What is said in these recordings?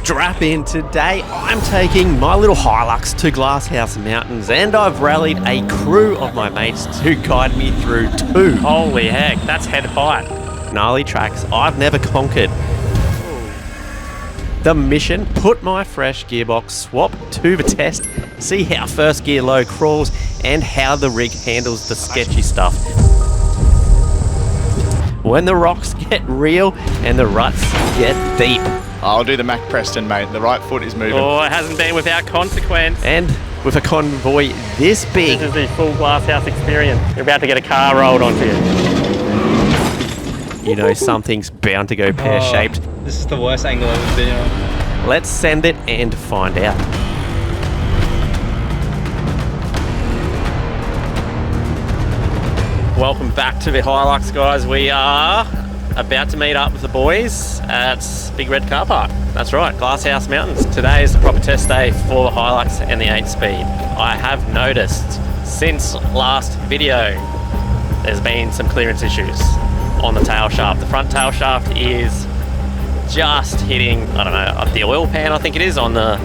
Strap in. Today I'm taking my little Hilux to Glasshouse Mountains, and I've rallied a crew of my mates to guide me through 2 holy heck, that's head height, gnarly tracks I've never conquered. The mission: put my fresh gearbox swap to the test, see how first gear low crawls and how the rig handles the sketchy stuff. When the rocks get real and the ruts get deep. I'll do the Mac Preston, mate. The right foot is moving. Oh, it hasn't been without consequence. And with a convoy this big, This is the full Glasshouse experience. You're about to get a car rolled onto you. you know something's bound to go pear-shaped. This is the worst angle I've ever been on. Let's send it and find out. Welcome back to the Hilux, guys. We are about to meet up with the boys at Big Red Car Park. That's right, Glasshouse Mountains. Today is the proper test day for the Hilux and the 8-speed. I have noticed since last video there's been some clearance issues on the tail shaft. The front tail shaft is just hitting, I don't know, the oil pan I think it is on the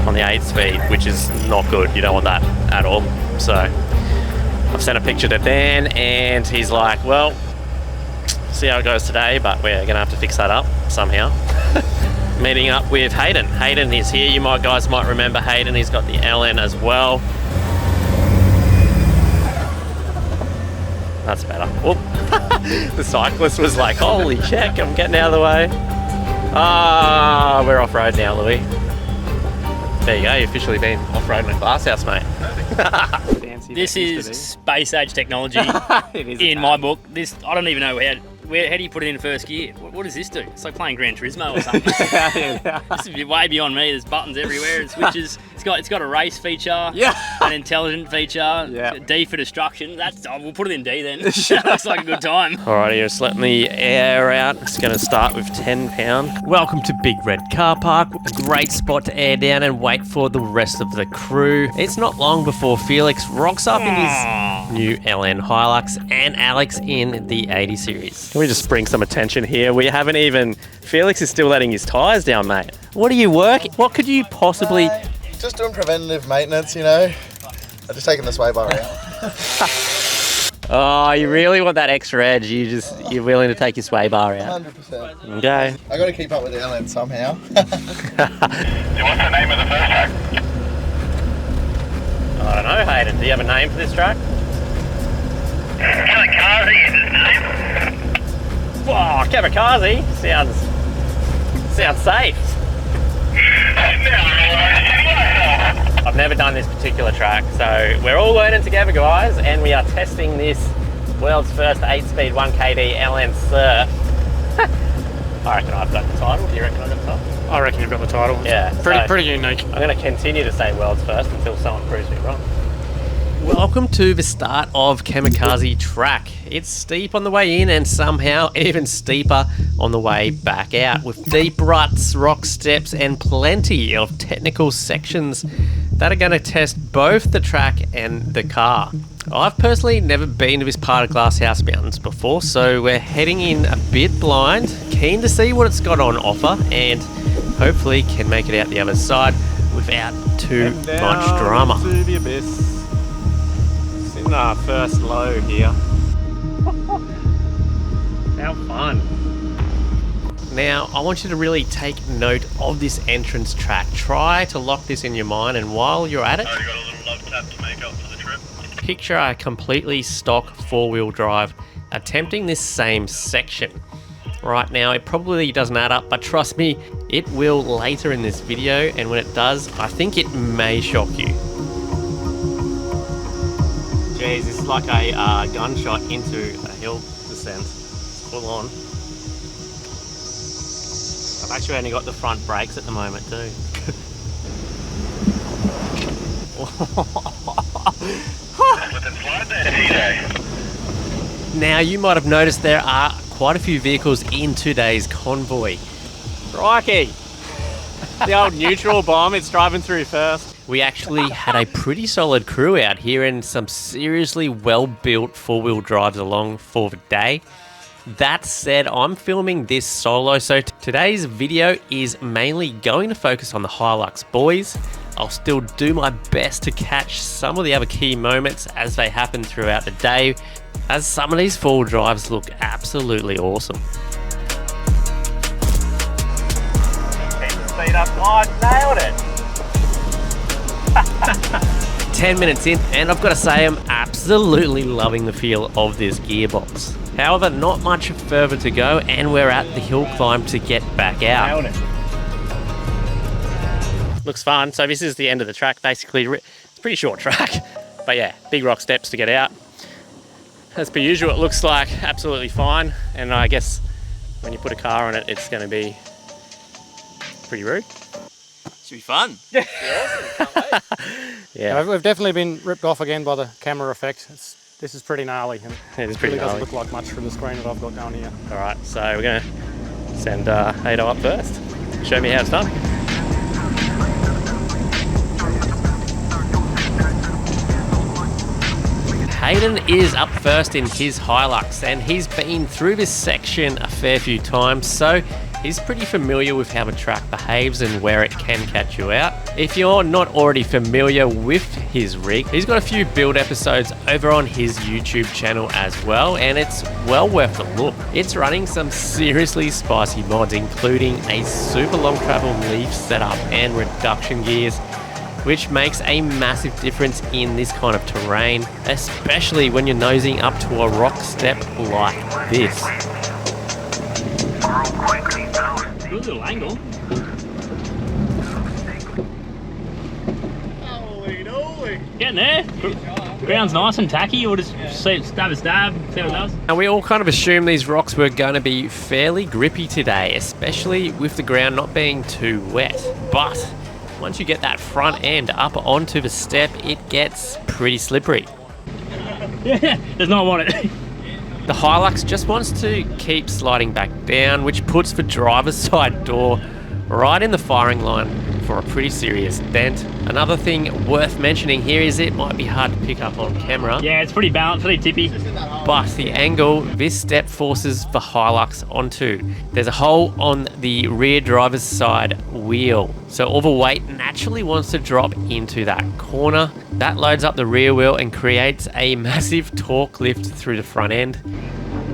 8-speed, which is not good. You don't want that at all. So I've sent a picture to Dan and he's like, well, see how it goes today, but we're gonna have to fix that up somehow. Meeting up with Hayden. Hayden is here. You guys might remember Hayden. He's got the LN as well. That's better. Oh. The cyclist was like, holy check, I'm getting out of the way. Ah, we're off-road now, Louis. There you go, you've officially been off-roading at Glasshouse, mate. This is space age technology in my book. This, I don't even know how do you put it in first gear? What does this do? It's like playing Gran Turismo or something. This is way beyond me. There's buttons everywhere and switches. It's got a race feature, an intelligent feature, D for destruction. We'll put it in D then. Looks like a good time. Alrighty, just letting the air out. It's going to start with 10 pound. Welcome to Big Red Car Park. A great spot to air down and wait for the rest of the crew. It's not long before Felix rocks up in his new LN Hilux and Alex in the 80 series. Can we just bring some attention here? We haven't even... Felix is still letting his tyres down, mate. What are you working? What could you possibly... Just doing preventative maintenance, you know. I'm just taking the sway bar out. Oh, you really want that extra edge? You're willing to take your sway bar out? 100%. Okay. I got to keep up with the LN somehow. What's the name of the first track? I don't know, Hayden. Do you have a name for this track? Kamikaze is his name. Oh, kamikaze sounds safe. I've never done this particular track, so we're all learning together, guys, and we are testing this world's first 8-speed 1KD LN Surf. I reckon I've got the title. Do you reckon I've got the title? I reckon you've got the title. Yeah. Pretty unique. I'm going to continue to say world's first until someone proves me wrong. Welcome to the start of Kamikaze track. It's steep on the way in and somehow even steeper on the way back out, with deep ruts, rock steps and plenty of technical sections that are going to test both the track and the car. I've personally never been to this part of Glasshouse Mountains before, so we're heading in a bit blind, keen to see what it's got on offer and hopefully can make it out the other side without too much drama. To the abyss. In our first low here. How fun. Now, I want you to really take note of this entrance track. Try to lock this in your mind, and while you're at it, Already got a little love tap to make up for the trip. picture a completely stock 4-wheel drive attempting this same section. Right now, it probably doesn't add up, but trust me, it will later in this video, and when it does, I think it may shock you. Jeez, this is like a gunshot into a hill descent. It's full on. I've actually only got the front brakes at the moment too. Now you might have noticed there are quite a few vehicles in today's convoy. Crikey! The old neutral bomb, it's driving through first. We actually had a pretty solid crew out here and some seriously well-built 4-wheel drives along for the day. That said, I'm filming this solo, so today's video is mainly going to focus on the Hilux boys. I'll still do my best to catch some of the other key moments as they happen throughout the day, as some of these fall drives look absolutely awesome. Keep the speed up. Oh, I nailed it. 10 minutes in, and I've got to say I'm absolutely loving the feel of this gearbox. However, not much further to go, and we're at the hill climb to get back out. Nailed it. Looks fun. So this is the end of the track, basically. It's a pretty short track, but yeah, big rock steps to get out. As per usual, it looks like absolutely fine, and I guess when you put a car on it, it's going to be pretty rude. Should be fun. Yeah. Yeah, we've definitely been ripped off again by the camera effect. This is pretty gnarly, and It is pretty really gnarly. doesn't look like much from the screen that I've got down here. All right, so we're going to send Ado up first. Show me how it's done. Hayden is up first in his Hilux, and he's been through this section a fair few times, so he's pretty familiar with how the track behaves and where it can catch you out. If you're not already familiar with his rig, he's got a few build episodes over on his YouTube channel as well, and it's well worth a look. It's running some seriously spicy mods, including a super long travel leaf setup and reduction gears, which makes a massive difference in this kind of terrain, especially when you're nosing up to a rock step like this. Good little angle. Getting there. Ground's nice and tacky. We'll just stab a stab, see what it does. And we all kind of assumed these rocks were going to be fairly grippy today, especially with the ground not being too wet. But once you get that front end up onto the step, it gets pretty slippery. Yeah, does not want it. The Hilux just wants to keep sliding back down, which puts the driver's side door right in the firing line for a pretty serious dent. Another thing worth mentioning here is it might be hard to pick up on camera. Yeah, it's pretty balanced, pretty tippy. But the angle this step forces the Hilux onto, there's a hole on the rear driver's side wheel. So all the weight naturally wants to drop into that corner. That loads up the rear wheel and creates a massive torque lift through the front end.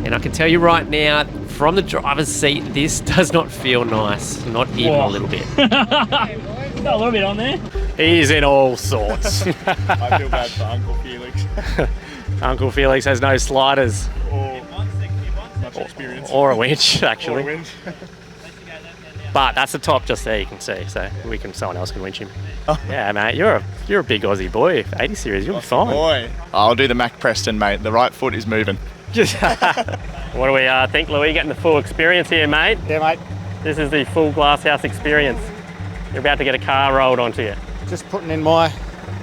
And I can tell you right now, from the driver's seat, this does not feel nice. Not even a little bit. Got a little bit on there. He's in all sorts. I feel bad for Uncle Felix. Uncle Felix has no sliders. Or much experience. Or a winch, actually. Or a winch. But that's the top just there, you can see. So someone else can winch him. Yeah, mate, you're a big Aussie boy. 80 series, you'll be fine. Boy. I'll do the Mac Preston, mate. The right foot is moving. What do we think, Louis? Getting the full experience here, mate. Yeah, mate. This is the full glasshouse experience. You're about to get a car rolled onto you. Just putting in my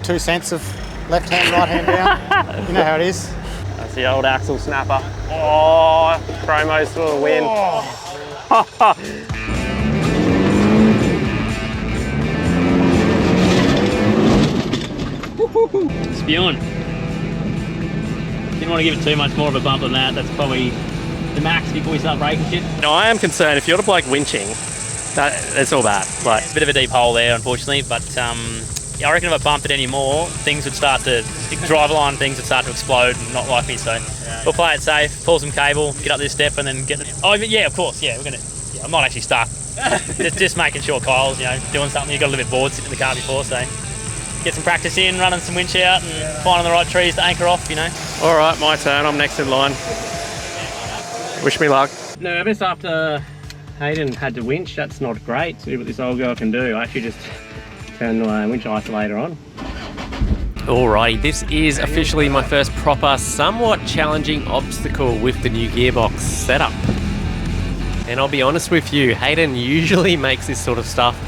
2 cents of left hand, right hand down. You know how it is. That's the old axle snapper. Oh, promos for the win. Spewing. Didn't want to give it too much more of a bump than that. That's probably the max before we start braking shit. No, I am concerned if you're the bloke winching, that's all bad. Like, Bit of a deep hole there, unfortunately, but I reckon if I bumped it anymore, things would start to, driveline things would start to explode and not like me, so we'll play it safe, pull some cable, get up this step and then get the... Oh, yeah, of course, yeah, I'm not actually stuck. just making sure Kyle's, doing something. You got a little bit bored sitting in the car before, so get some practice in, running some winch out and finding the right trees to anchor off, all right, my turn. I'm next in line. Wish me luck. Nervous after Hayden had to winch. That's not great. See what this old girl can do. I actually just turned the winch isolator on. Alrighty, this is officially my first proper, somewhat challenging obstacle with the new gearbox setup. And I'll be honest with you, Hayden usually makes this sort of stuff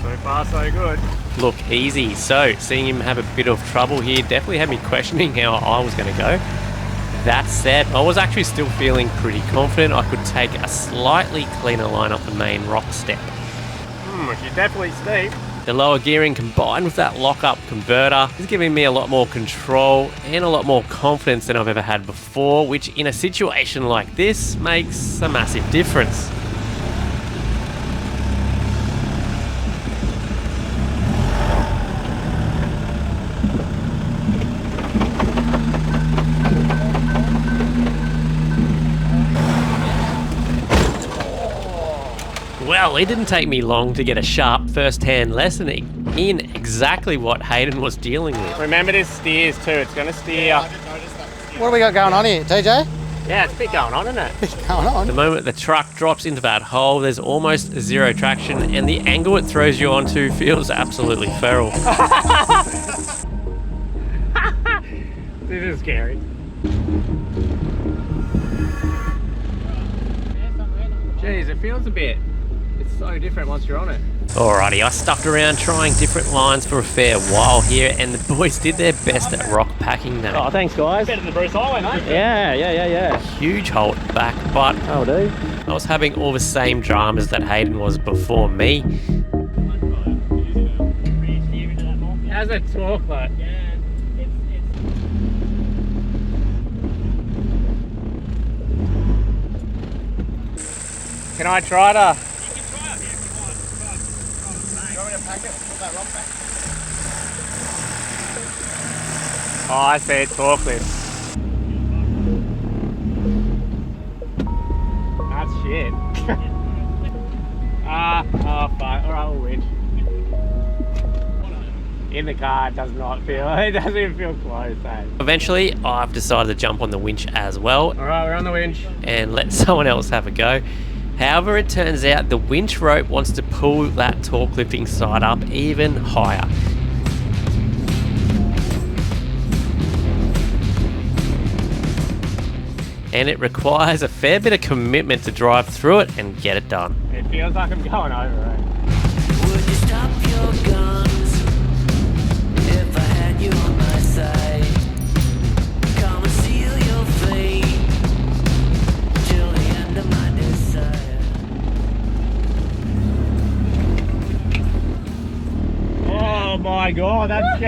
So far, so good. look easy. So seeing him have a bit of trouble here definitely had me questioning how I was going to go. That said, I was actually still feeling pretty confident I could take a slightly cleaner line up the main rock step. She's definitely steep. The lower gearing combined with that lock-up converter is giving me a lot more control and a lot more confidence than I've ever had before, which in a situation like this makes a massive difference. Well, it didn't take me long to get a sharp first-hand lessoning in exactly what Hayden was dealing with. Remember this steers too, it's going to steer. What do we got going on here, TJ? Yeah, it's a bit going on, isn't it? Going on. The moment the truck drops into that hole, there's almost zero traction, and the angle it throws you onto feels absolutely feral. This is scary. Jeez, it feels a bit. It's so different once you're on it. Alrighty, I stuck around trying different lines for a fair while here, and the boys did their best at rock packing them. Oh, thanks guys. Better than the Bruce Highway, mate. Yeah. Huge hold back, but Oh, dude. I was having all the same dramas that Hayden was before me. How's that torque, mate? Can I try to? Oh, I see it, torque lift. That's shit. Oh fuck, alright, we'll winch. In the car, it does not feel, it doesn't even feel close, eh? Eventually, I've decided to jump on the winch as well Alright, we're on the winch. and let someone else have a go. However, it turns out the winch rope wants to pull that torque lifting side up even higher. And it requires a fair bit of commitment to drive through it and get it done. It feels like I'm going over, eh? Would you stop your guns if I had you on my side? Come and seal your fate till the end of my desire. Oh my god, that's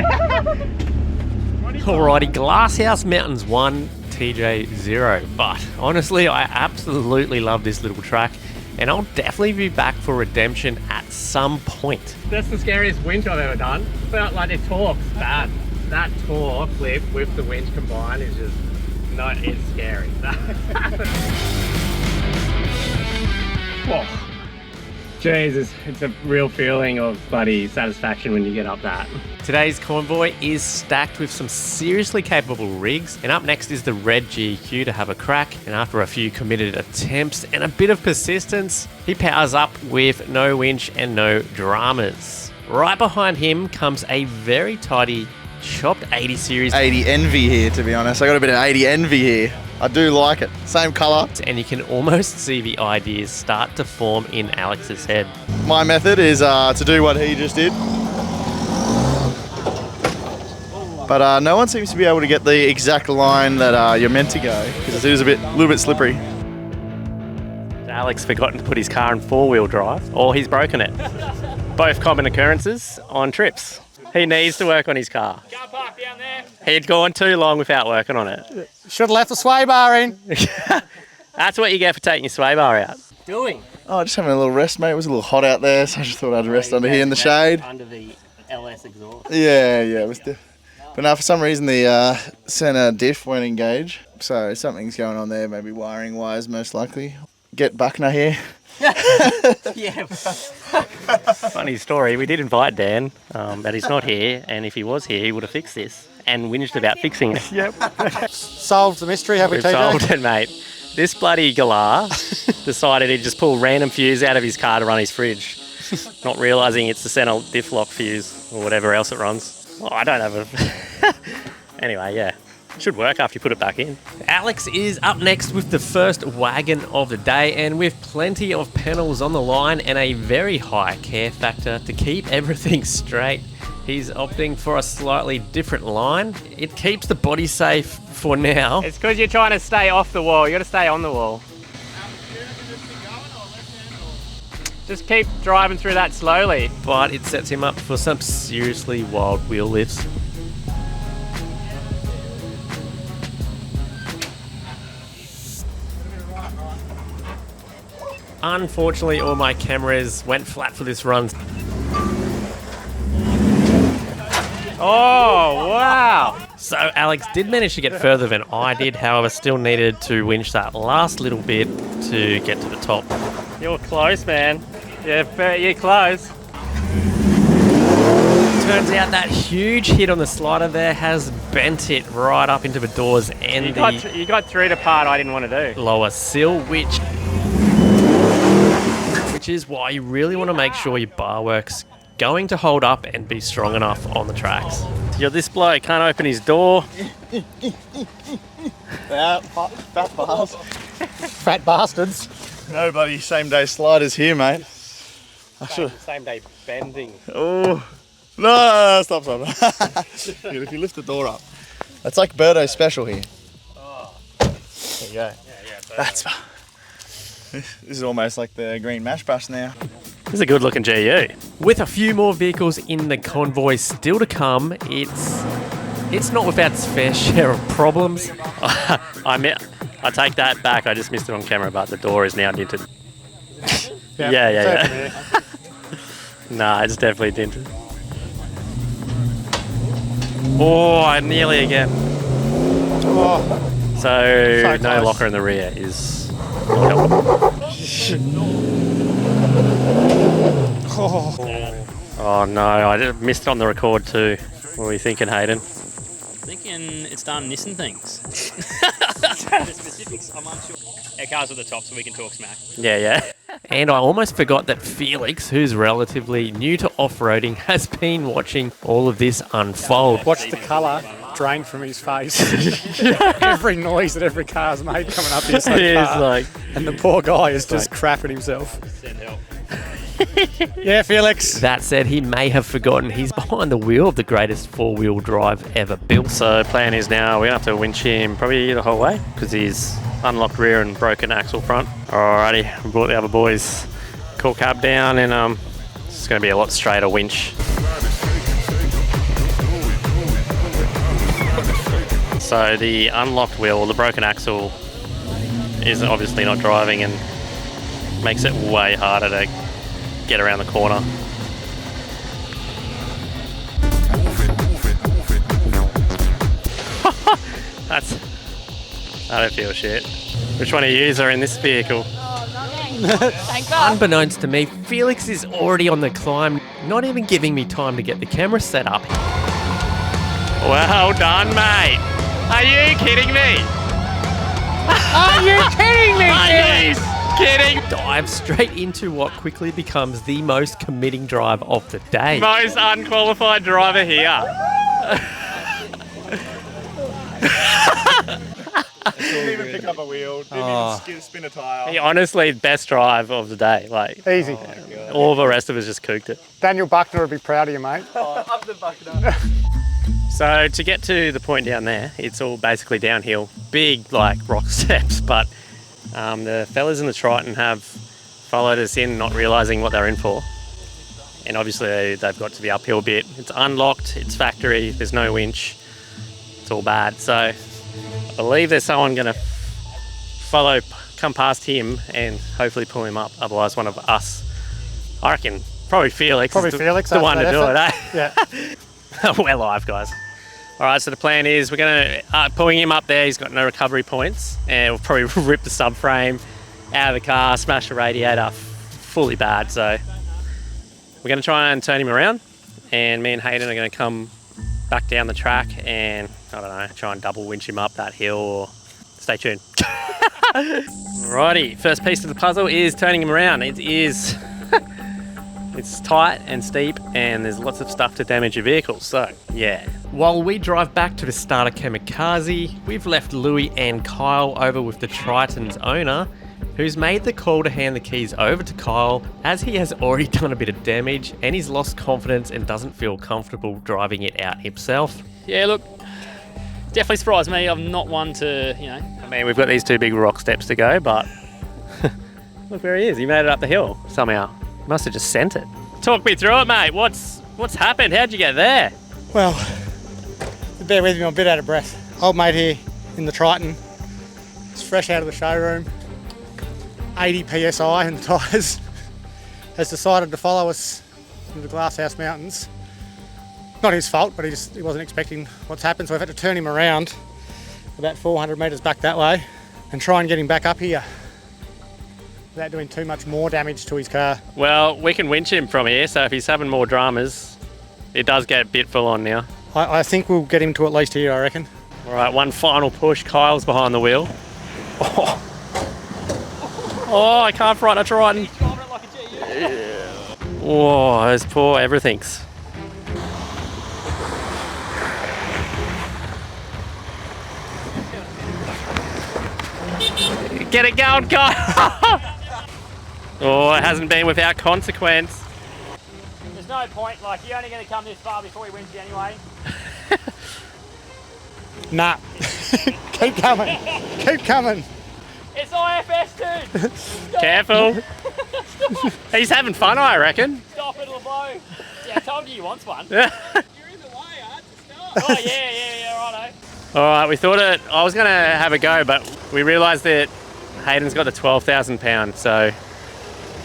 Alrighty, Glasshouse Mountains 1, TJ 0. But honestly, I absolutely love this little track, and I'll definitely be back for redemption at some point. That's the scariest winch I've ever done. Felt like the torque's bad. That torque lift with the winch combined is just, no, it's scary. Oh. Jesus, it's a real feeling of bloody satisfaction when you get up that. Today's convoy is stacked with some seriously capable rigs, and up next is the red GQ to have a crack, and after a few committed attempts and a bit of persistence, he powers up with no winch and no dramas. Right behind him comes a very tidy chopped 80 series 80 envy here, to be honest. I got a bit of 80 envy here. I do like it. Same colour. and you can almost see the ideas start to form in Alex's head. My method is to do what he just did. But no one seems to be able to get the exact line that you're meant to go, because it is a little bit slippery. Alex forgotten to put his car in four-wheel drive, or he's broken it. Both common occurrences on trips. He needs to work on his car. Car park down there. He'd gone too long without working on it. Should have left the sway bar in. That's what you get for taking your sway bar out. Doing? Oh, just having a little rest, mate. It was a little hot out there, so I just thought I'd rest under here in the shade. Under the LS exhaust. Yeah, it was but no, for some reason the centre diff won't engage, so something's going on there, maybe wiring wise most likely. Get Buckner here. Yeah. Funny story, we did invite Dan, but he's not here, and if he was here, he would have fixed this and whinged about fixing it. Yep. Solved the mystery, have we, We've TJ? solved it, mate. This bloody galah decided he'd just pull random fuse out of his car to run his fridge, not realising it's the centre diff lock fuse or whatever else it runs. Oh, I don't have a... Anyway, yeah. It should work after you put it back in. Alex is up next with the first wagon of the day, and with plenty of panels on the line and a very high care factor to keep everything straight, he's opting for a slightly different line. It keeps the body safe for now. It's because you're trying to stay off the wall. You got to stay on the wall. Just keep driving through that slowly. But it sets him up for some seriously wild wheel lifts. Unfortunately, all my cameras went flat for this run. Oh, wow. So Alex did manage to get further than I did, however still needed to winch that last little bit to get to the top. You're close, man. Yeah, you're close. Turns out that huge hit on the slider there has bent it right up into the doors and You got through the part I didn't want to do. lower sill, which is why you really want to make sure your bar work's going to hold up and be strong enough on the tracks. You're this bloke, can't open his door. Fat bars. Fat bastards. No bloody same day sliders here, mate. Same day bending. Oh. No, stop. Dude, if you lift the door up. That's like Birdo's special here. There you go. That's this is almost like the green mash bus now. This is a good looking GU. With a few more vehicles in the convoy still to come, it's not without its fair share of problems. I take that back. I just missed it on camera, but the door is now dented. Yeah. Yeah. Nah, it's definitely dented. Oh, nearly again. Oh, So no close. locker in the rear is not helpful. Oh no, I just missed it on the record too. What were you thinking, Hayden? Thinking it's done Nissan things. The specifics, I'm unsure. Our car's at the top, so we can talk smack. Yeah. And I almost forgot that Felix, who's relatively new to off-roading, has been watching all of this unfold. watch the colour drain from his face. Every noise that every car's made coming up here so It is far. like, And the poor guy is just crapping himself. Send help. Yeah, Felix. That said, he may have forgotten he's behind the wheel of the greatest four-wheel drive ever built. so plan is now we're gonna have to winch him probably the whole way because he's unlocked rear and broken axle front. Alrighty, we brought the other boys cool cab down and it's gonna be a lot straighter winch. So the unlocked wheel, or the broken axle, is obviously not driving and makes it way harder to get around the corner. I don't feel shit. Which one of yous are in this vehicle? Unbeknownst to me, Felix is already on the climb, not even giving me time to get the camera set up. Well done, mate. Are you kidding me? Are you kidding me, Are you kidding? Dive straight into what quickly becomes the most committing drive of the day. Most unqualified driver here. Didn't even pick up a wheel. Didn't even spin a tyre. He honestly, best drive of the day. Like, Easy. all the rest of us just cooked it. Daniel Buckner would be proud of you, mate. So to get to the point down there, it's all basically downhill, big like rock steps, but the fellas in the Triton have followed us in, not realising what they're in for. And obviously they've got to the uphill bit. It's unlocked, it's factory, there's no winch, it's all bad. So I believe there's someone going to come past him and hopefully pull him up. Otherwise one of us, I reckon, probably Felix Probably is Felix the one to after do it, that eh? Yeah. We're live, guys. All right, so the plan is we're going to pulling him up there. He's got no recovery points, and we'll probably rip the subframe out of the car, smash the radiator, fully bad. So we're going to try and turn him around, and me and Hayden are going to come back down the track and, I don't know, try and double winch him up that hill. Or stay tuned. Alrighty, first piece of the puzzle is turning him around. It is it's tight and steep, and there's lots of stuff to damage your vehicle. So yeah. While we drive back to the starter kamikaze, we've left Louis and Kyle over with the Triton's owner, who's made the call to hand the keys over to Kyle as he has already done a bit of damage and he's lost confidence and doesn't feel comfortable driving it out himself. Yeah, look, definitely surprised me. I'm not one to, you know. I mean, we've got these two big rock steps to go, but look where he is. He made it up the hill somehow. Must have just sent it. Talk me through it, mate. What's happened? How'd you get there? Well, bear with me, I'm a bit out of breath. Old mate here in the Triton, it's fresh out of the showroom, 80 PSI in the tyres, has decided to follow us to the Glasshouse Mountains. Not his fault, but he wasn't expecting what's happened, so I've had to turn him around about 400 metres back that way and try and get him back up here without doing too much more damage to his car. Well, we can winch him from here, so if he's having more dramas, it does get a bit full on now. I think we'll get him to at least here, I reckon. All right, one final push. Kyle's behind the wheel. Oh, I can't frighten a Triton. Oh, those poor everythings. Get it going, Kyle. Oh, it hasn't been without consequence. There's no point, like, you're only going to come this far before he wins you anyway. Nah. Keep coming. Keep coming. It's IFS, dude. Stop. Careful. He's having fun, I reckon. Stop, it'll blow. Yeah, I told you he wants one. You're in the way, Art. Stop. Oh, yeah, righto. All right, we thought I was going to have a go, but we realised that Hayden's got the 12,000 pound, so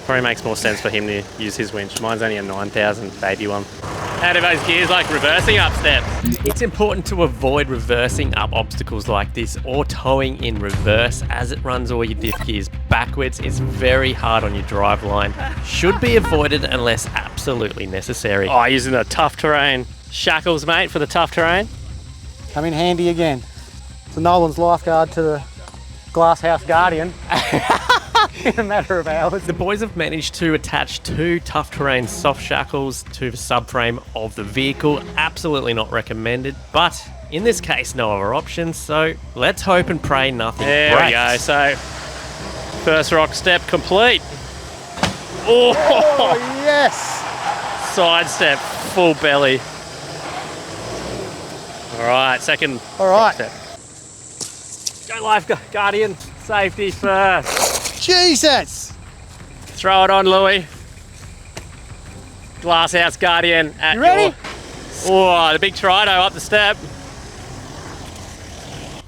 probably makes more sense for him to use his winch. Mine's only a 9,000 baby one. How do those gears like reversing up steps? It's important to avoid reversing up obstacles like this or towing in reverse as it runs all your diff gears backwards. It's very hard on your drive line. Should be avoided unless absolutely necessary. Oh, using the tough terrain shackles, mate, for the tough terrain. Come in handy again. So Nolan's lifeguard to the Glasshouse Guardian. In a matter of hours. The boys have managed to attach 2 tough terrain soft shackles to the subframe of the vehicle. Absolutely not recommended, but in this case, no other options. So let's hope and pray nothing There breaks. we go. So first rock step complete. Oh, yes! Side step, full belly. All right, second All right. rock step. Go life guardian, safety first. Jesus! Throw it on, Louis. Glasshouse Guardian at You ready? Oh, the big Triton up the step.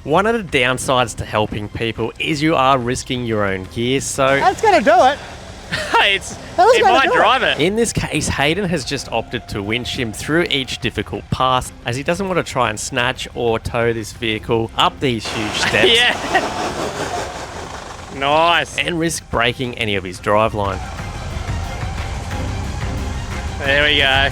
One of the downsides to helping people is you are risking your own gears, so That's gonna do it. Hey, it might drive it. in this case, Hayden has just opted to winch him through each difficult pass as he doesn't want to try and snatch or tow this vehicle up these huge steps Yeah. Nice. and risk breaking any of his driveline. There we go.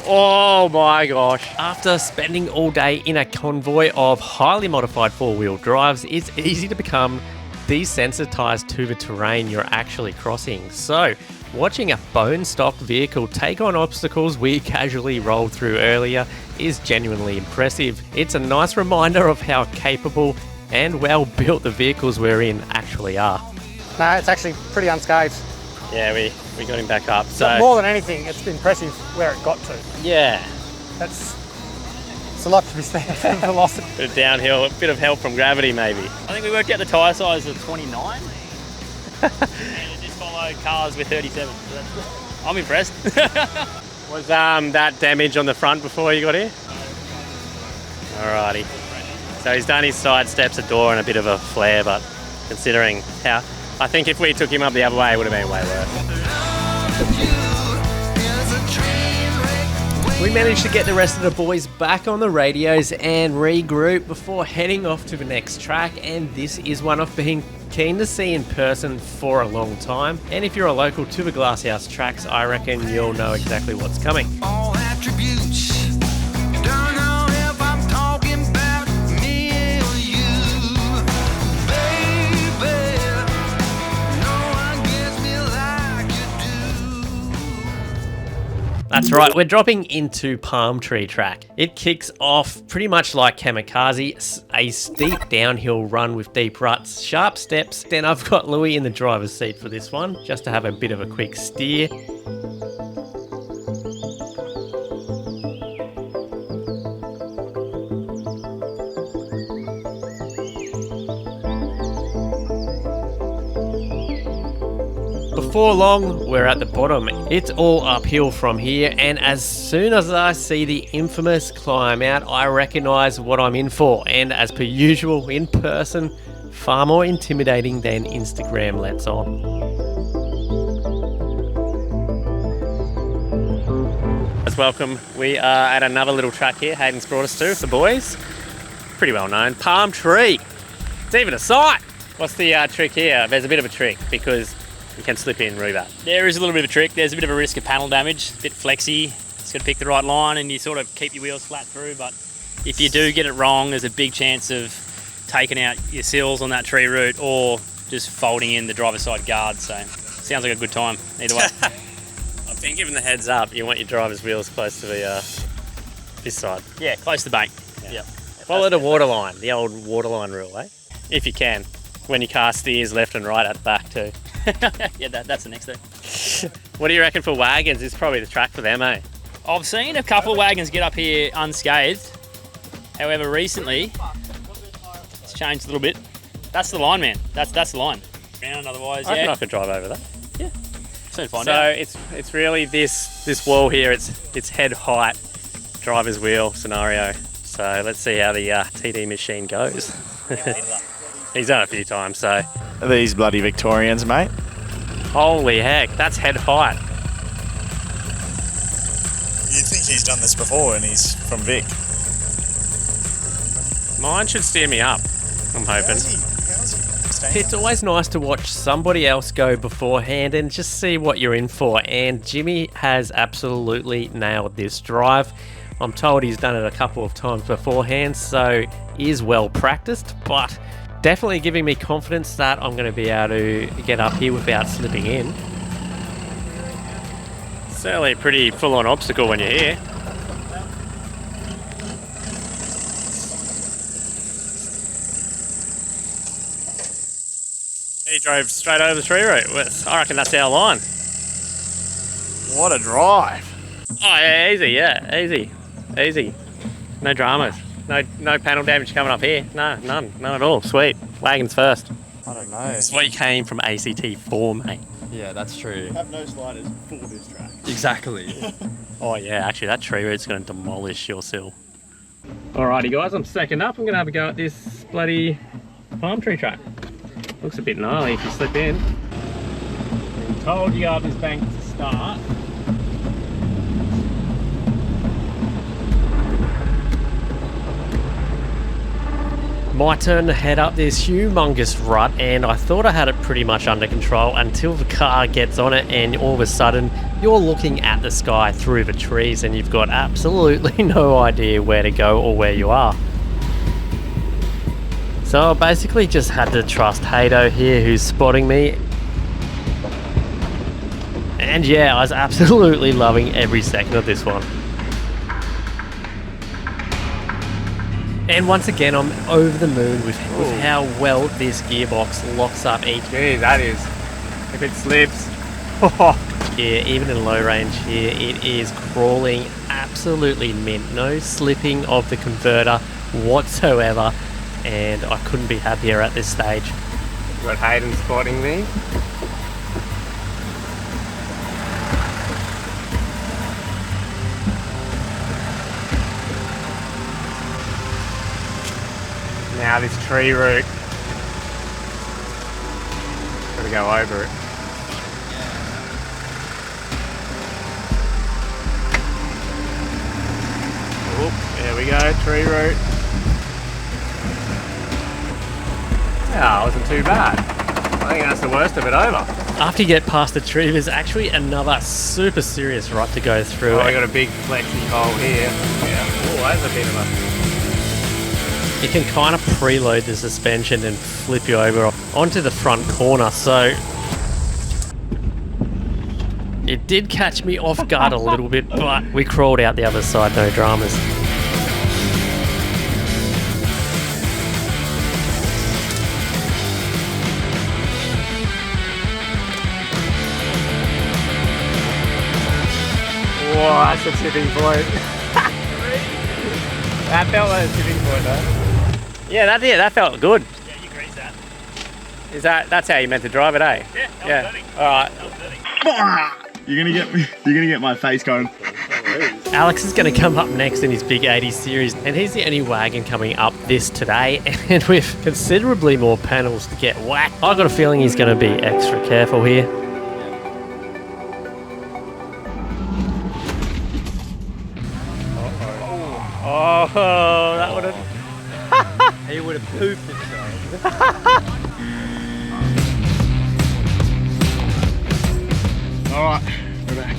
Oh my gosh. After spending all day in a convoy of highly modified four-wheel drives, it's easy to become desensitized to the terrain you're actually crossing. So, watching a bone-stock vehicle take on obstacles we casually rolled through earlier is genuinely impressive. It's a nice reminder of how capable and well-built the vehicles we're in actually are. No, it's actually pretty unscathed. Yeah, we got him back up. So But more than anything, it's impressive where it got to. yeah, It's a lot to be said for velocity. bit of downhill, a bit of help from gravity maybe. I think we worked out the tyre size of 29. And it just followed cars with 37. So that's good. I'm impressed. Was that damage on the front before you got here? Alrighty. So he's done his side steps, a door and a bit of a flare, but considering how, I think if we took him up the other way, it would have been way worse. We managed to get the rest of the boys back on the radios and regroup before heading off to the next track, and this is one I've been keen to see in person for a long time. And if you're a local to the Glasshouse tracks, I reckon you'll know exactly what's coming. All attributes. Don't know if I'm talking about me or you, baby. No one gets me like you do. That's right, we're dropping into Palm Tree Track. It kicks off pretty much like Kamikaze, a steep downhill run with deep ruts, sharp steps. Then I've got Louis in the driver's seat for this one, just to have a bit of a quick steer. before long, we're at the bottom. It's all uphill from here, and as soon as I see the infamous climb out, I recognise what I'm in for. And as per usual, in person, far more intimidating than Instagram lets on. Welcome. We are at another little track here. Hayden's brought us to the boys. Pretty well known. Palm Tree. It's even a sight. What's the trick here? There's a bit of a trick because you can slip in Rubat. There is a little bit of a trick. There's a bit of a risk of panel damage. A bit flexy. Just got to pick the right line and you sort of keep your wheels flat through. But if you do get it wrong, there's a big chance of taking out your sills on that tree route or just folding in the driver's side guard. So sounds like a good time either way. I've been given the heads up. You want your driver's wheels close to the this side. Yeah, close to the bank. Yeah. Follow the waterline, the old waterline rule, eh? If you can. When your car steers left and right at the back too. Yeah, that's the next thing. What do you reckon for wagons? It's probably the track for them, eh? I've seen a couple of wagons get up here unscathed. However, recently it's changed a little bit. That's the line, man. That's the line. Round otherwise, I reckon yeah. I could drive over that. Yeah. Soon find So out. it's really this wall here. It's head height, driver's wheel scenario. So let's see how the TD machine goes. He's done it a few times, so. Are these bloody Victorians, mate? Holy heck, that's head height. You'd think he's done this before and he's from Vic. Mine should steer me up, I'm hoping. It's always nice to watch somebody else go beforehand and just see what you're in for. And Jimmy has absolutely nailed this drive. I'm told he's done it a couple of times beforehand, so he is well practiced, but definitely giving me confidence that I'm going to be able to get up here without slipping in. Certainly a pretty full-on obstacle when you're here. He drove straight over the tree route. I reckon that's our line. What a drive. Oh yeah, easy, yeah, easy. Easy. No dramas. No panel damage coming up here. No, none at all. Sweet. Wagons first. I don't know. That's what you came from ACT for, mate. Yeah, that's true. Have no sliders for this track. Exactly. Oh yeah, actually that tree route's going to demolish your sill. Alrighty guys, I'm second up. I'm going to have a go at this bloody palm tree track. Looks a bit gnarly if you slip in. I'm told you go up this bank to start. My turn to head up this humongous rut, and I thought I had it pretty much under control until the car gets on it and all of a sudden you're looking at the sky through the trees and you've got absolutely no idea where to go or where you are. So I basically just had to trust Hato here who's spotting me. And yeah, I was absolutely loving every second of this one. And once again, I'm over the moon with how well this gearbox locks up each. Gee, that is. If it slips. Yeah, even in low range here, it is crawling absolutely mint. No slipping of the converter whatsoever. And I couldn't be happier at this stage. Got Hayden spotting me. Now this tree route. Gotta go over it. Oop, there we go, tree route. Yeah, it wasn't too bad. I think that's the worst of it over. After you get past the tree, there's actually another super serious rut to go through. Oh, I got a big flexi hole here. Yeah. Oh, that's a bit of a... It can kind of preload the suspension and flip you over onto the front corner, so it did catch me off guard a little bit, but we crawled out the other side, no dramas. Whoa, that's a tipping point. That felt like a tipping point, though. Yeah, that felt good. Yeah, you grease that. That's how you meant to drive it, eh? Yeah. All right. You're gonna get my face going. Alex is going to come up next in his big 80s series, and he's the only wagon coming up this today, and with considerably more panels to get whacked. I've got a feeling he's going to be extra careful here. Oh, that would have... He would have pooped himself. Alright, we're back.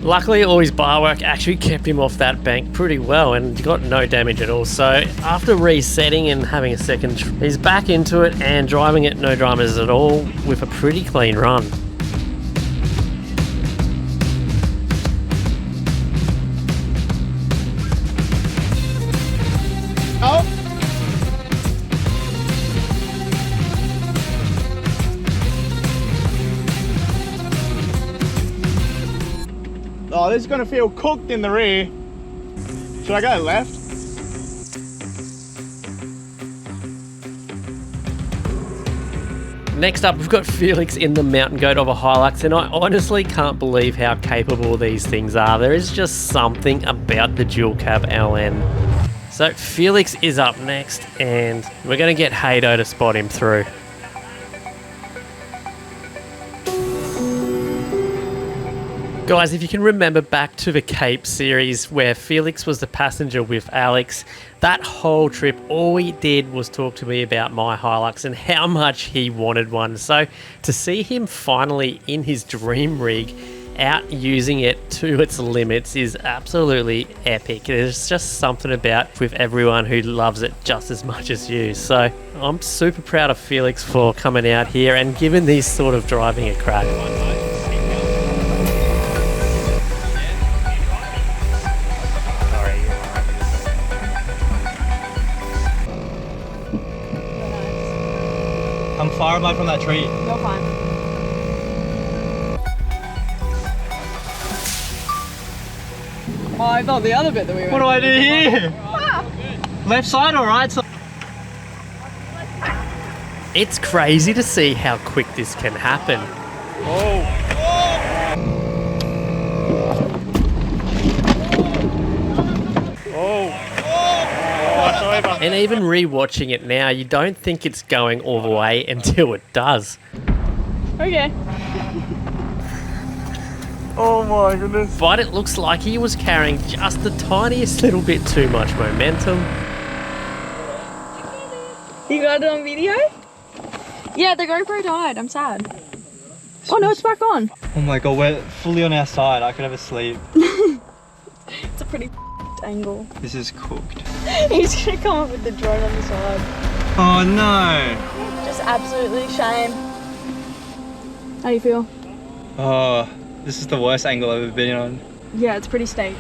Luckily, all his bar work actually kept him off that bank pretty well, and got no damage at all. So after resetting and having a second, he's back into it and driving it no dramas at all with a pretty clean run. Oh, this is gonna feel cooked in the rear. Should I go left? Next up, we've got Felix in the Mountain Goat of a Hilux, and I honestly can't believe how capable these things are. There is just something about the dual cab LN. So Felix is up next, and we're going to get Hado to spot him through. Guys, if you can remember back to the Cape series where Felix was the passenger with Alex, that whole trip, all he did was talk to me about my Hilux and how much he wanted one. So to see him finally in his dream rig out using it to its limits is absolutely epic. There's just something about with everyone who loves it just as much as you. So I'm super proud of Felix for coming out here and giving these sort of driving a crack. I'm far away from that tree. You're fine. Oh, I thought the other bit that we went. What do I do here? Left side or right side? It's crazy to see how quick this can happen. And even re-watching it now, you don't think it's going all the way until it does. Okay. Oh my goodness. But it looks like he was carrying just the tiniest little bit too much momentum. You got it on video? Yeah, the GoPro died. I'm sad. Oh no, it's back on. Oh my god, we're fully on our side. I could have a sleep. It's a pretty angle. This is cooked. He's gonna come up with the drone on the side. Oh no. Just absolutely shame. How do you feel? Oh, this is the worst angle I've ever been on. Yeah, it's pretty steep.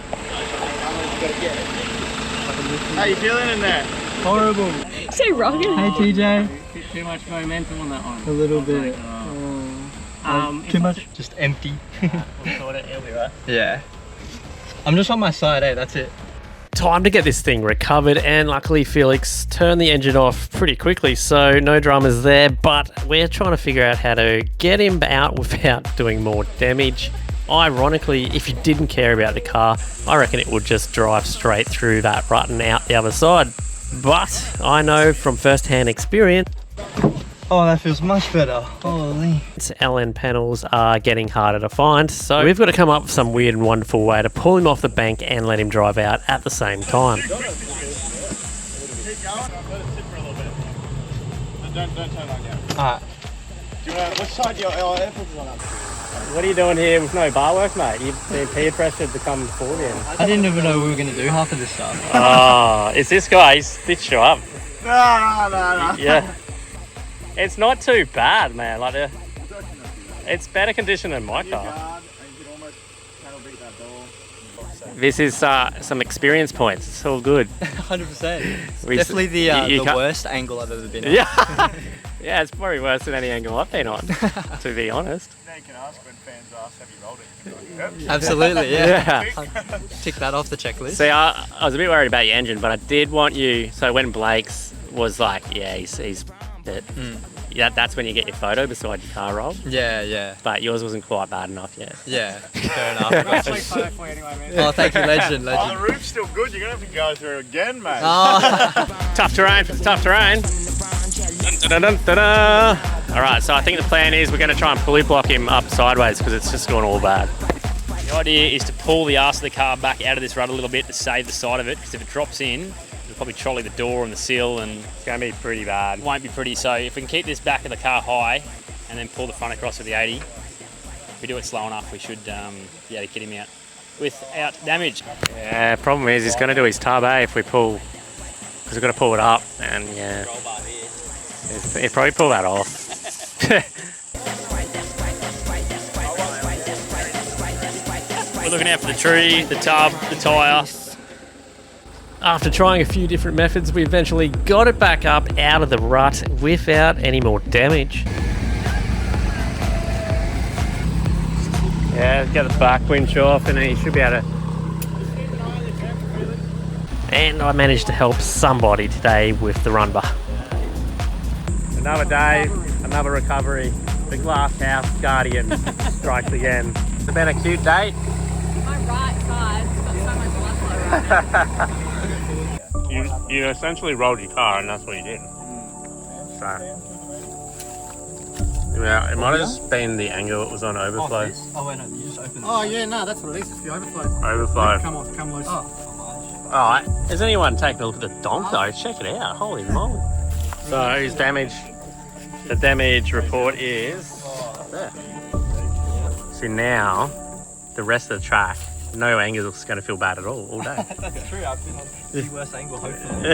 How you feeling in there? Horrible. Say rocket. Hey TJ. Too much momentum on that one. A little bit. Too much? Just empty. We'll sort it, it'll be right. Yeah. I'm just on my side, that's it. Time to get this thing recovered, and luckily Felix turned the engine off pretty quickly, so no dramas there, but we're trying to figure out how to get him out without doing more damage. Ironically, if you didn't care about the car, I reckon it would just drive straight through that rut and out the other side. But I know from first-hand experience, Oh, that feels much better. Holy. LN panels are getting harder to find, so we've got to come up with some weird and wonderful way to pull him off the bank and let him drive out at the same time. Keep going. Let it sit for a little bit. Don't turn on yet. Alright. Do you want to, which side your AirPods is on up? What are you doing here with no bar work, mate? You've been peer pressured to come forward in. I didn't even know we were going to do half of this stuff. Oh, it's this guy. He's stitched you up. No. Yeah. It's not too bad, man. Like, it's better condition than my car. This is some experience points. It's all good. 100%. Definitely the worst angle I've ever been on. Yeah. Yeah, it's probably worse than any angle I've been on, to be honest. Now you can ask when fans ask, have you rolled it? You can be like, yep. Absolutely, yeah. Yeah. Tick that off the checklist. See, I was a bit worried about your engine, but I did want you, so when Blake's was like, yeah, he's it. Yeah, that's when you get your photo beside your car roll. Yeah. But yours wasn't quite bad enough yet. Yeah, fair enough. Sweet photo for you anyway, man. Oh, thank you, legend. Oh, the roof's still good. You're going to have to go through again, mate. Tough terrain for the tough terrain. Dun, dun, dun, dun. All right, so I think the plan is we're going to try and pulley block him up sideways because it's just gone all bad. The idea is to pull the arse of the car back out of this rut a little bit to save the side of it, because if it drops in, it'll probably trolley the door and the sill, and It's going to be pretty bad. it won't be pretty. So if we can keep this back of the car high and then pull the front across with the 80, if we do it slow enough, we should be able to get him out without damage. Yeah, problem is he's going to do his tub, if we pull, because we've got to pull it up, and yeah, he'll probably pull that off. We're looking out for the tree, the tub, the tyre. After trying a few different methods, we eventually got it back up out of the rut without any more damage. Yeah, get the back winch off, and then he should be able to. And I managed to help somebody today with the run bar. Another day, another recovery. The glass house guardian strikes again. It's been a cute date. My right side's got so much blood flow right now. You essentially rolled your car, and that's what you did. So, yeah, it might have just been the angle it was on overflow. Oh, wait, no, you just opened it. Oh yeah, no, that's what it is. It's the overflow. Overflow. Come off, come loose. Alright, has anyone taken a look at the donk though? Check it out, holy moly. So his damage, the damage report is up there. So now, the rest of the track, no angle's going to feel bad at all day. That's true, I've been on the worst angle, hopefully.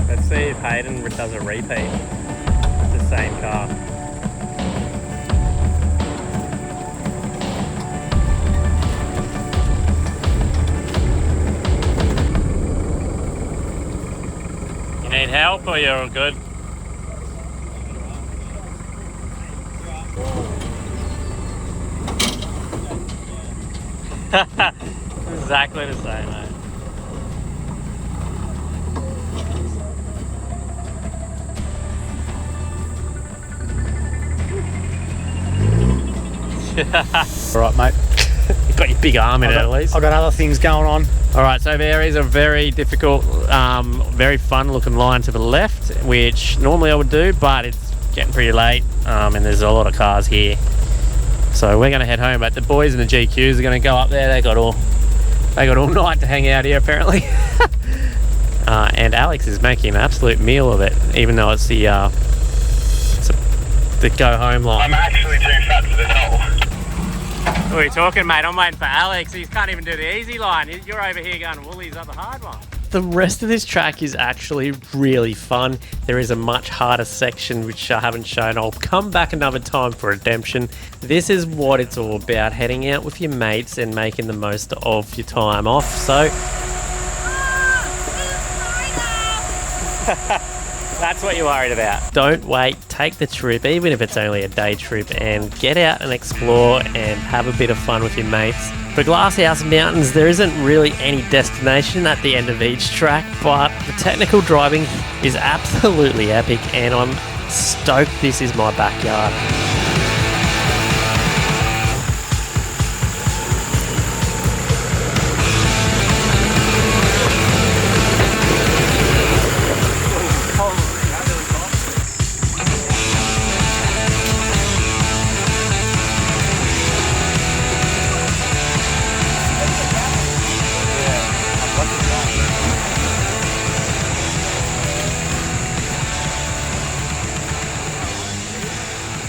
Let's see if Hayden does a repeat. It's the same car. You need help or you're all good? Exactly the same, mate. All right, mate. You've got your big arm in it at least. I've got other things going on. All right, so there is a very difficult, very fun looking line to the left, which normally I would do, but it's getting pretty late and there's a lot of cars here. So we're going to head home, but the boys in the GQs are going to go up there. They got all night to hang out here apparently. And Alex is making an absolute meal of it, even though it's the go home line. I'm actually too fat for this hole. What are you talking, mate? I'm waiting for Alex. He can't even do the easy line. You're over here going Woolies up the hard one. The rest of this track is actually really fun. There is a much harder section which I haven't shown. I'll come back another time for redemption. This is what it's all about, heading out with your mates and making the most of your time off. So That's what you're worried about. don't wait, take the trip, even if it's only a day trip, and get out and explore and have a bit of fun with your mates. For Glasshouse Mountains, there isn't really any destination at the end of each track, but the technical driving is absolutely epic, and I'm stoked this is my backyard.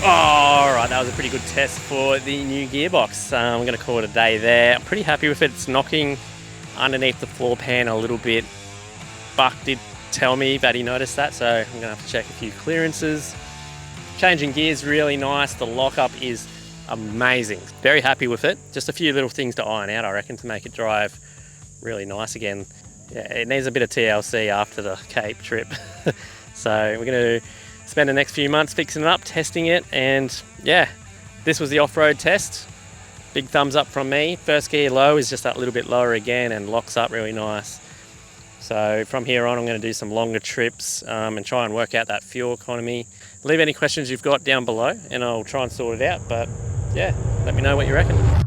Alright, that was a pretty good test for the new gearbox. I'm going to call it a day there. I'm pretty happy with it. It's knocking underneath the floor pan a little bit. Buck did tell me that he noticed that, so I'm going to have to check a few clearances. Changing gears really nice. The lockup is amazing. Very happy with it. Just a few little things to iron out, I reckon, to make it drive really nice again. Yeah, it needs a bit of TLC after the Cape trip. So we're going to spend the next few months fixing it up, testing it, and yeah, this was the off-road test. Big thumbs up from me. First gear low is just that little bit lower again and locks up really nice. So from here on, I'm going to do some longer trips and try and work out that fuel economy. Leave any questions you've got down below and I'll try and sort it out. But yeah, let me know what you reckon.